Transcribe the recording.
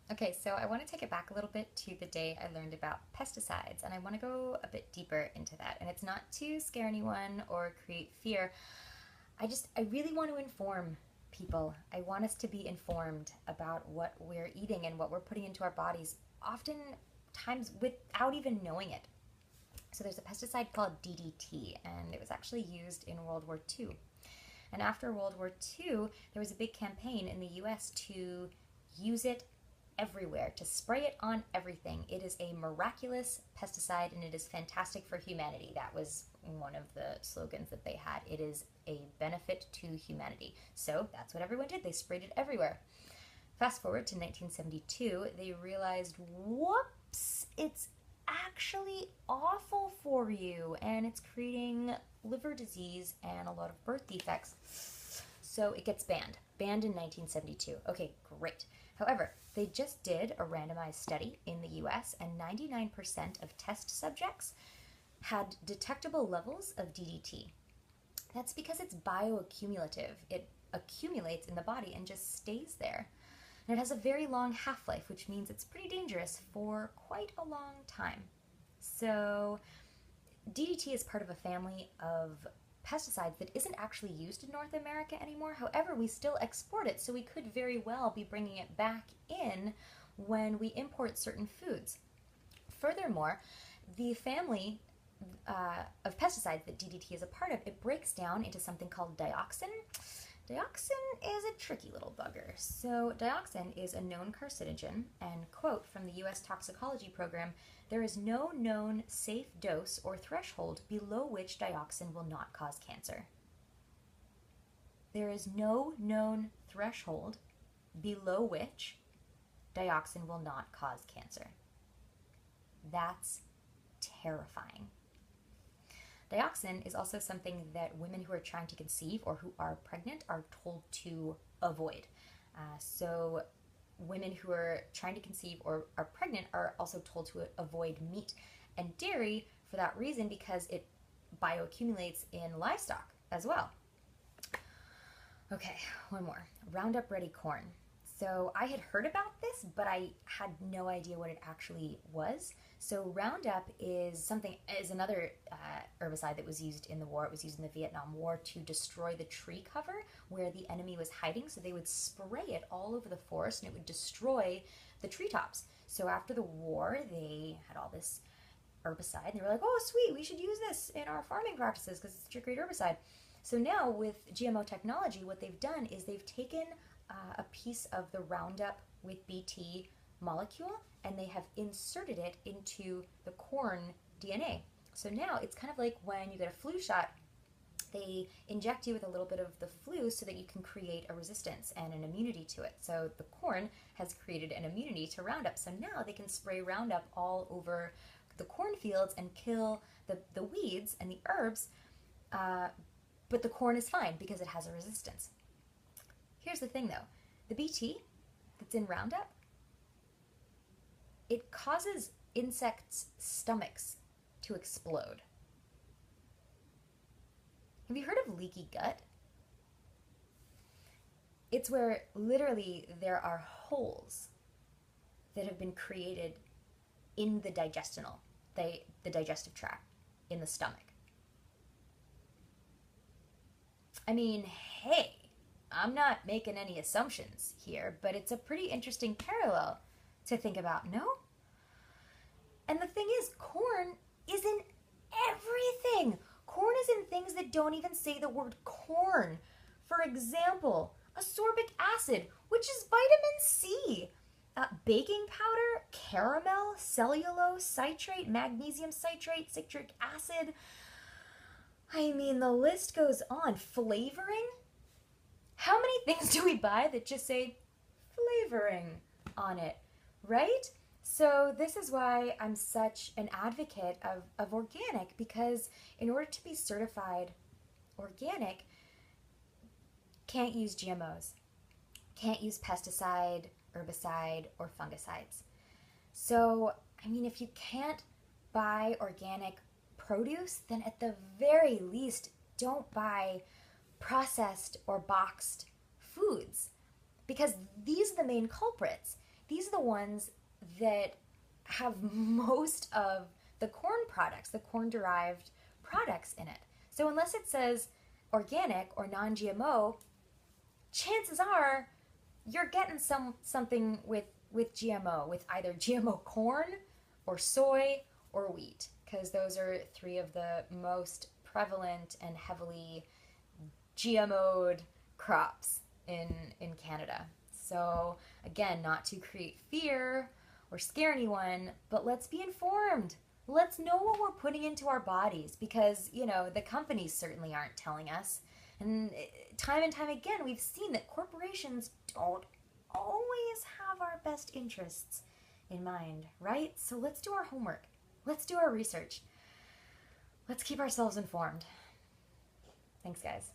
Okay, so I want to take it back a little bit to the day I learned about pesticides, and I want to go a bit deeper into that. And it's not to scare anyone or create fear. I really want to inform people. I want us to be informed about what we're eating and what we're putting into our bodies, oftentimes without even knowing it. So there's a pesticide called DDT, and it was actually used in World War II. And after World War II, there was a big campaign in the US to use it everywhere, to spray it on everything. It is a miraculous pesticide and it is fantastic for humanity. That was one of the slogans that they had. It is a benefit to humanity. So that's what everyone did. They sprayed it everywhere. Fast forward to 1972, they realized, whoops, it's actually awful for you and it's creating liver disease and a lot of birth defects. So it gets banned in 1972. Okay, great. However, they just did a randomized study in the US, and 99% of test subjects had detectable levels of DDT. That's because it's bioaccumulative. It accumulates in the body and just stays there. And it has a very long half-life, which means it's pretty dangerous for quite a long time. So DDT is part of a family of pesticides that isn't actually used in North America anymore. However, we still export it, so we could very well be bringing it back in when we import certain foods. Furthermore, the family of pesticides that DDT is a part of, it breaks down into something called dioxin. Dioxin is a tricky little bugger. So dioxin is a known carcinogen, and quote from the US toxicology program, there is no known safe dose or threshold below which dioxin will not cause cancer. There is no known threshold below which dioxin will not cause cancer. That's terrifying. Dioxin is also something that women who are trying to conceive or who are pregnant are told to avoid. So women who are trying to conceive or are pregnant are also told to avoid meat and dairy for that reason, because it bioaccumulates in livestock as well. Okay, one more. Roundup Ready corn. So I had heard about this, but I had no idea what it actually was. So Roundup is another herbicide that was used in the war. It was used in the Vietnam War to destroy the tree cover where the enemy was hiding. So they would spray it all over the forest and it would destroy the treetops. So after the war, they had all this herbicide and they were like, oh, sweet, we should use this in our farming practices because it's such a great herbicide. So now with GMO technology, what they've done is they've taken a piece of the Roundup with BT molecule and they have inserted it into the corn DNA. So now it's kind of like when you get a flu shot, they inject you with a little bit of the flu so that you can create a resistance and an immunity to it. So the corn has created an immunity to Roundup. So now they can spray Roundup all over the cornfields and kill the weeds and the herbs, but the corn is fine because it has a resistance. Here's the thing though, the BT that's in Roundup, it causes insects' stomachs to explode. Have you heard of leaky gut? It's where literally there are holes that have been created in the the digestive tract, in the stomach. I mean, hey, I'm not making any assumptions here, but it's a pretty interesting parallel to think about, no? And the thing is, corn is in everything. Corn is in things that don't even say the word corn. For example, ascorbic acid, which is vitamin C. Baking powder, caramel, cellulose, citrate, magnesium citrate, citric acid. I mean, the list goes on. Flavoring? How many things do we buy that just say flavoring on it, right? So this is why I'm such an advocate of organic, because in order to be certified organic, can't use GMOs, can't use pesticide, herbicide, or fungicides. So, I mean, if you can't buy organic produce, then at the very least, don't buy processed or boxed foods, because these are the main culprits. these are the ones that have most of the corn products, the corn-derived products in it. So unless it says organic or non-GMO, chances are you're getting something with GMO, with either GMO corn or soy or wheat, because those are three of the most prevalent and heavily GMO'd crops in Canada. So again, not to create fear or scare anyone, but let's be informed. Let's know what we're putting into our bodies, because, you know, the companies certainly aren't telling us. And time again, we've seen that corporations don't always have our best interests in mind, right? So let's do our homework. Let's do our research. Let's keep ourselves informed. Thanks, guys.